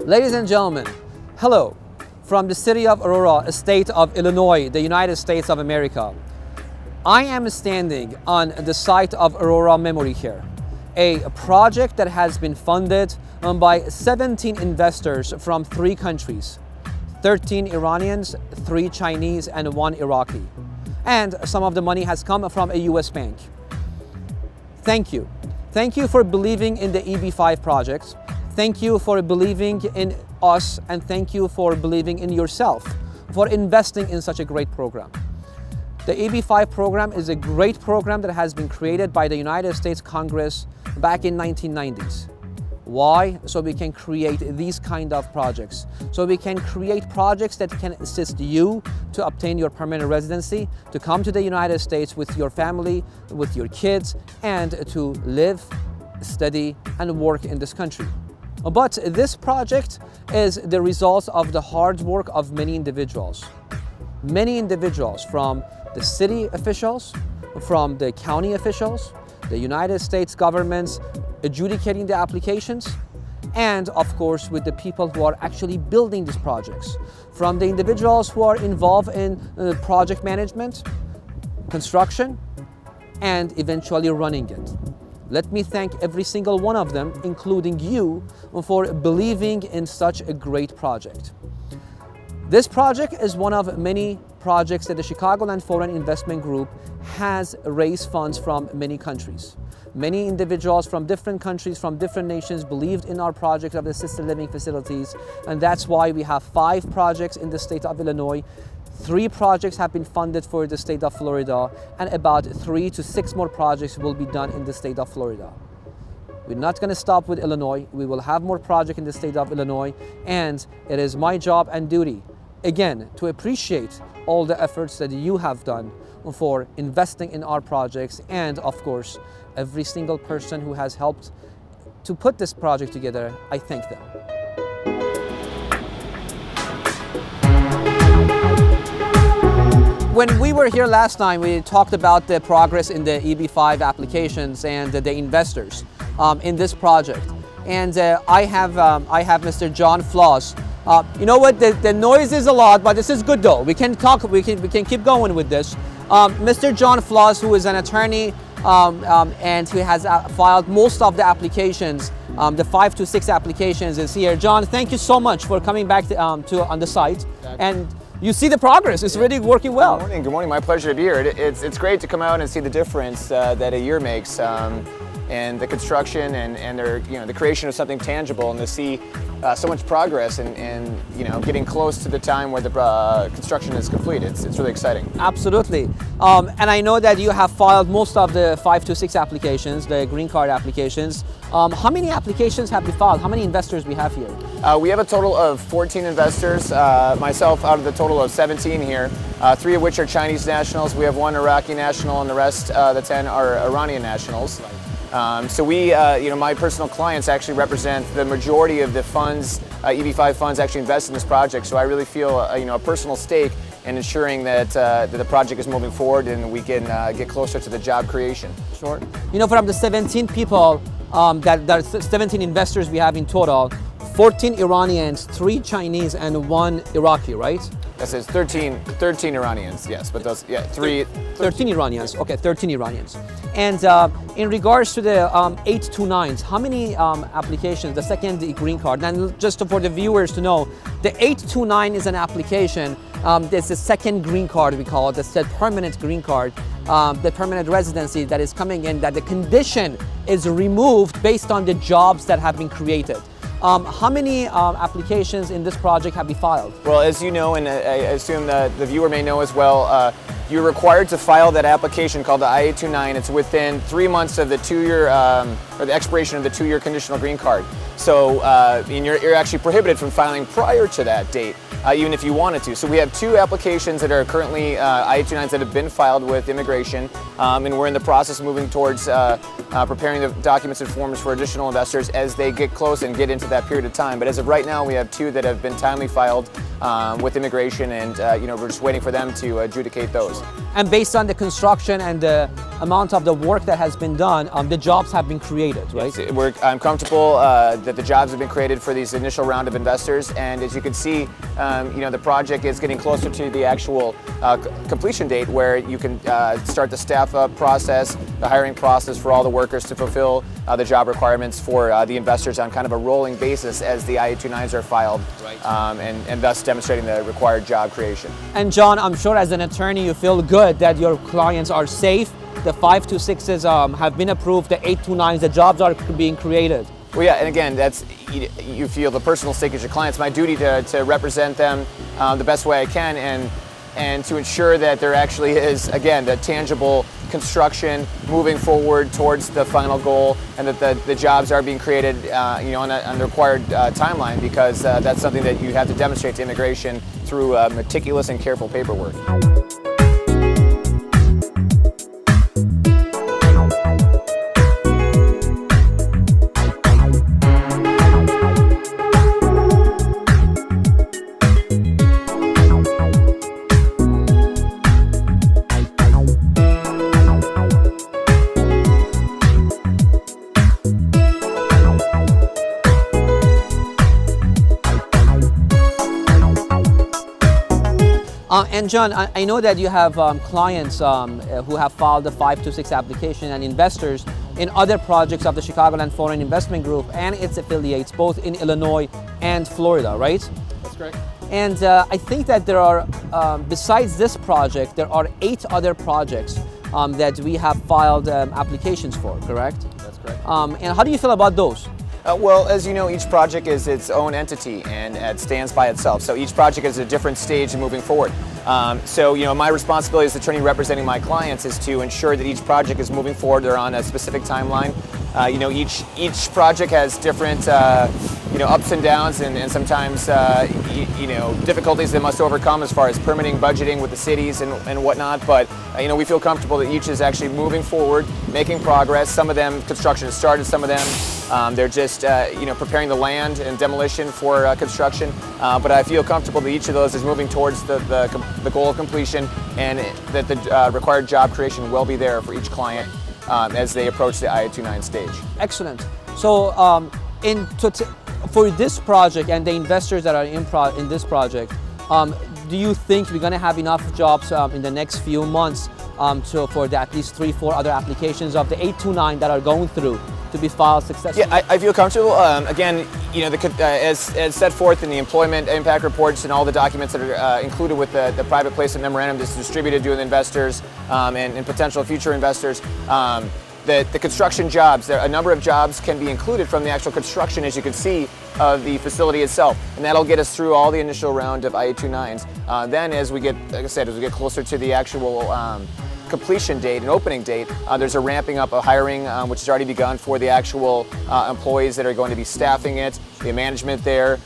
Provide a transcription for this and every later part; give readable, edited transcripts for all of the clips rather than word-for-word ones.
Ladies and gentlemen, hello from the city of Aurora, a state of Illinois, the United States of America. I am standing on the site of Aurora Memory here, a project that has been funded by 17 investors from 3 countries, 13 Iranians, 3 Chinese, and 1 Iraqi. And some of the money has come from a US bank. Thank you. Thank you for believing in the EB5 project. Thank you for believing in us, and thank you for believing in yourself, for investing in such a great program. The EB5 program is a great program that has been created by the United States Congress back in 1990s. Why? So we can create these kind of projects. So we can create projects that can assist you to obtain your permanent residency, to come to the United States with your family, with your kids, and to live, study, and work in this country. But this project is the result of the hard work of many individuals. Many individuals, from the city officials, from the county officials, the United States governments adjudicating the applications, and of course with the people who are actually building these projects. From the individuals who are involved in project management, construction, and eventually running it. Let me thank every single one of them, including you, for believing in such a great project. This project is one of many projects that the Chicagoland Foreign Investment Group has raised funds from many countries. Many individuals from different countries, from different nations, believed in our project of assisted living facilities, and that's why we have 5 projects in the state of Illinois. 3 projects have been funded for the state of Florida, and about 3 to 6 more projects will be done in the state of Florida. We're not going to stop with Illinois. We will have more projects in the state of Illinois, and it is my job and duty, again, to appreciate all the efforts that you have done for investing in our projects, and of course, every single person who has helped to put this project together, I thank them. When we were here last time, we talked about the progress in the EB5 applications and the investors in this project. And I have Mr. John Floss. You know what? The noise is a lot, but this is good though. We can talk. We can keep going with this. Mr. John Floss, who is an attorney and who has filed most of the applications, the 5 to 6 applications, is here. John, thank you so much for coming back on the site. And you see the progress. It's really working well. Good morning. Good morning. My pleasure to be here. It's great to come out and see the difference that a year makes, and the construction and the creation of something tangible, and to see so much progress and getting close to the time where the construction is complete. It's really exciting. Absolutely. And I know that you have filed most of the 5 to 6 applications, the green card applications. How many applications have you filed? How many investors we have here? We have a total of 14 investors, myself out of the total of 17 here, 3 of which are Chinese nationals. We have 1 Iraqi national, and the rest, the 10, are Iranian nationals. So we, my personal clients actually represent the majority of the funds, EB5 funds actually invest in this project. So I really feel, a personal stake in ensuring that, the project is moving forward and we can get closer to the job creation. Sure. From the 17 people, that 17 investors we have in total, 14 Iranians, 3 Chinese, and 1 Iraqi, right? That says 13 Iranians, yes, but those, 13 Iranians, okay, 13 Iranians. And in regards to the 829s, how many applications, the second green card, and just for the viewers to know, the 829 is an application, it's the second green card, we call it, it's the permanent green card, the permanent residency that is coming in, that the condition is removed based on the jobs that have been created. How many applications in this project have you filed? Well, as you know, and I assume that the viewer may know as well, you're required to file that application called the I-829. It's within 3 months of the 2-year, or the expiration of the 2-year conditional green card. So you're actually prohibited from filing prior to that date, even if you wanted to. So we have 2 applications that are currently I-829s that have been filed with immigration, and we're in the process of moving towards preparing the documents and forms for additional investors as they get close and get into that period of time. But as of right now, we have 2 that have been timely filed with immigration, and we're just waiting for them to adjudicate those. And based on the construction and the amount of the work that has been done, the jobs have been created, right? Yes, I'm comfortable that the jobs have been created for these initial round of investors, and as you can see, the project is getting closer to the actual completion date, where you can start the staff up process, the hiring process for all the workers to fulfill the job requirements for the investors on kind of a rolling basis as the IA-29s are filed, right. And thus demonstrating the required job creation. And John, I'm sure as an attorney you feel good that your clients are safe. The 526s have been approved, the 829s, the jobs are being created. Well, yeah, and again, you feel the personal stake as your client. It's my duty to represent them the best way I can, and to ensure that there actually is, again, the tangible construction moving forward towards the final goal, and that the jobs are being created on the required timeline, because that's something that you have to demonstrate to immigration through meticulous and careful paperwork. And John, I know that you have clients who have filed the 526 application, and investors in other projects of the Chicagoland Foreign Investment Group and its affiliates, both in Illinois and Florida, right? That's correct. And I think that there are, besides this project, there are 8 other projects that we have filed applications for, correct? That's correct. And how do you feel about those? Well, as you know, each project is its own entity, and it stands by itself. So each project is a different stage in moving forward. My responsibility as the attorney representing my clients is to ensure that each project is moving forward. They're on a specific timeline. Each project has different ups and downs, and sometimes difficulties they must overcome as far as permitting, budgeting with the cities and whatnot. But we feel comfortable that each is actually moving forward, making progress. Some of them construction has started. Some of them they're just preparing the land and demolition for construction. But I feel comfortable that each of those is moving towards the goal of completion, and that the required job creation will be there for each client as they approach the IA-29 stage. Excellent. So for this project and the investors that are in this project, do you think we're going to have enough jobs in the next few months for at least 3-4 other applications of the 829 that are going through to be filed successfully? Yeah, I feel comfortable. Again, as set forth in the employment impact reports and all the documents that are included with the private placement memorandum that's distributed to the investors and potential future investors, the construction jobs, a number of jobs can be included from the actual construction, as you can see, of the facility itself, and that'll get us through all the initial round of IA-29s. Then, as we get, like I said, as we get closer to the actual completion date and opening date, there's a ramping up of hiring, which has already begun for the actual employees that are going to be staffing it, the management there,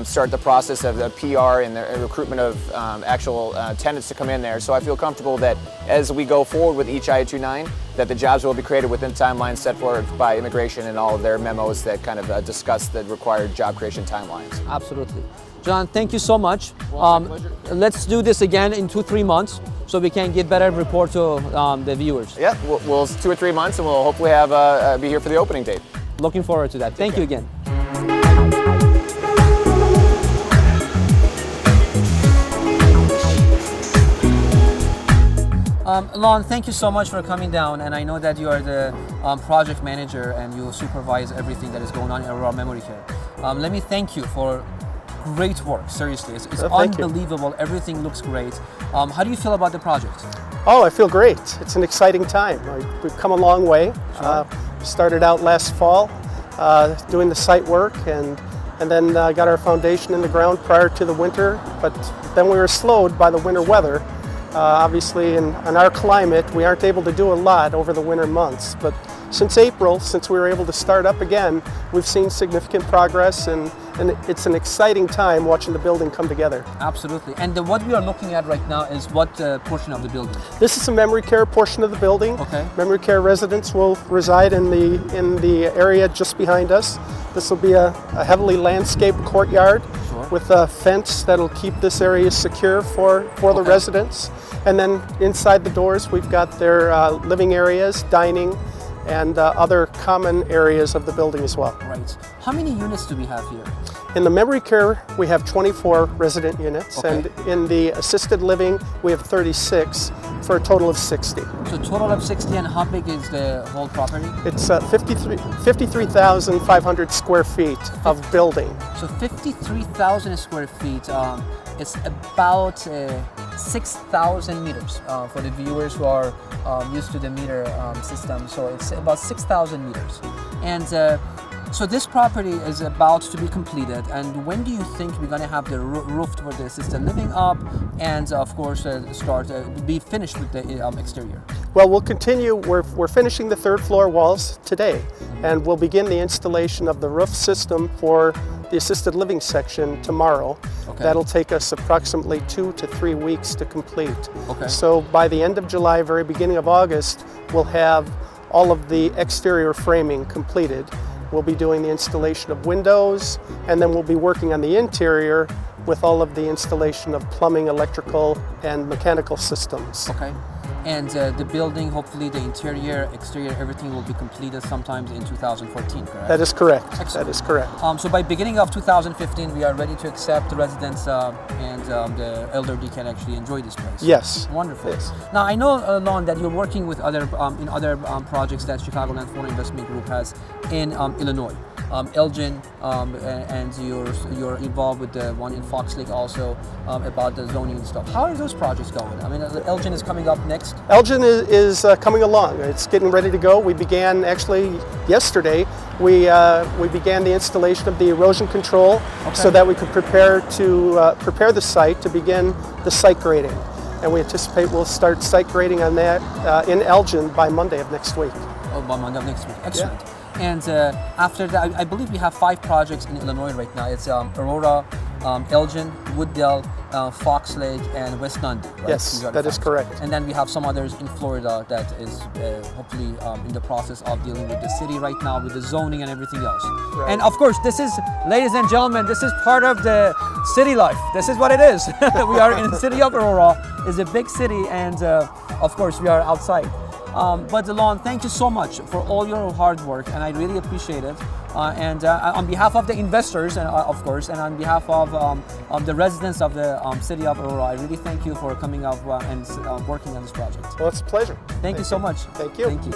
start the process of the PR and the recruitment of actual tenants to come in there. So I feel comfortable that as we go forward with each IA-29, that the jobs will be created within timelines set forward by immigration and all of their memos that kind of discuss the required job creation timelines. Absolutely. John, thank you so much. Well, my pleasure. Let's do this again in 2-3 months so we can give better report to the viewers. Yeah, we'll 2 or 3 months, and we'll hopefully have be here for the opening date. Looking forward to that. Thank you again. Lon, thank you so much for coming down, and I know that you are the project manager and you supervise everything that is going on in Aurora Memory Care. Let me thank you for great work, seriously. It's unbelievable. Everything looks great. How do you feel about the project? Oh, I feel great. It's an exciting time. We've come a long way. Sure. Started out last fall doing the site work, and then got our foundation in the ground prior to the winter, but then we were slowed by the winter weather. Obviously, in our climate, we aren't able to do a lot over the winter months, but since April, since we were able to start up again, we've seen significant progress, and it's an exciting time watching the building come together. Absolutely. And what we are looking at right now is what portion of the building? This is a memory care portion of the building. Okay. Memory care residents will reside in the area just behind us. This will be a heavily landscaped courtyard. Sure. With a fence that'll keep this area secure for the residents. And then inside the doors, we've got their living areas, dining, and other common areas of the building as well. Right. How many units do we have here? In the memory care, we have 24 resident units, Okay. and in the assisted living, we have 36 for a total of 60. So total of 60, and how big is the whole property? It's 53,500 square feet of building. So 53,000 square feet. It's about 6,000 meters for the viewers who are used to the meter system. So it's about 6,000 meters. And so this property is about to be completed. And when do you think we're going to have the roof for the assisted living up, and of course be finished with the exterior? Well, we'll continue. We're finishing the third floor walls today, and we'll begin the installation of the roof system for the assisted living section tomorrow. Okay. That'll take us approximately 2 to 3 weeks to complete. Okay. So by the end of July, very beginning of August, we'll have all of the exterior framing completed. We'll be doing the installation of windows, and then we'll be working on the interior with all of the installation of plumbing, electrical, and mechanical systems. Okay. And the building, hopefully the interior, exterior, everything will be completed sometimes in 2014, correct? That is correct. Excellent. That is correct. So by beginning of 2015, we are ready to accept the residents and the elderly can actually enjoy this place. Yes. Wonderful. Yes. Now I know, Lon, that you're working with other in other projects that Chicagoland Foreign Investment Group has in Illinois. Elgin, and you're involved with the one in Fox Lake also about the zoning and stuff. How are those projects going? I mean, Elgin is coming up next. Elgin is coming along. It's getting ready to go. We began actually yesterday. We began the installation of the erosion control so that we could prepare the site to begin the site grading. And we anticipate we'll start site grading on that in Elgin by Monday of next week. Oh, by Monday of next week. Excellent. Yeah. And after that, I believe we have 5 projects in Illinois right now. It's Aurora, Elgin, Wooddale, Fox Lake, and West Nundy. Right? Yes, that is correct. And then we have some others in Florida that is hopefully in the process of dealing with the city right now with the zoning and everything else. Right. And of course, this is, ladies and gentlemen, this is part of the city life. This is what it is. We are in the city of Aurora. It's a big city, and of course, we are outside. But Lon, thank you so much for all your hard work, and I really appreciate it. And on behalf of the investors, and of course, and on behalf of the residents of the city of Aurora, I really thank you for coming up and working on this project. Well, it's a pleasure. Thank you so much. Thank you. Thank you.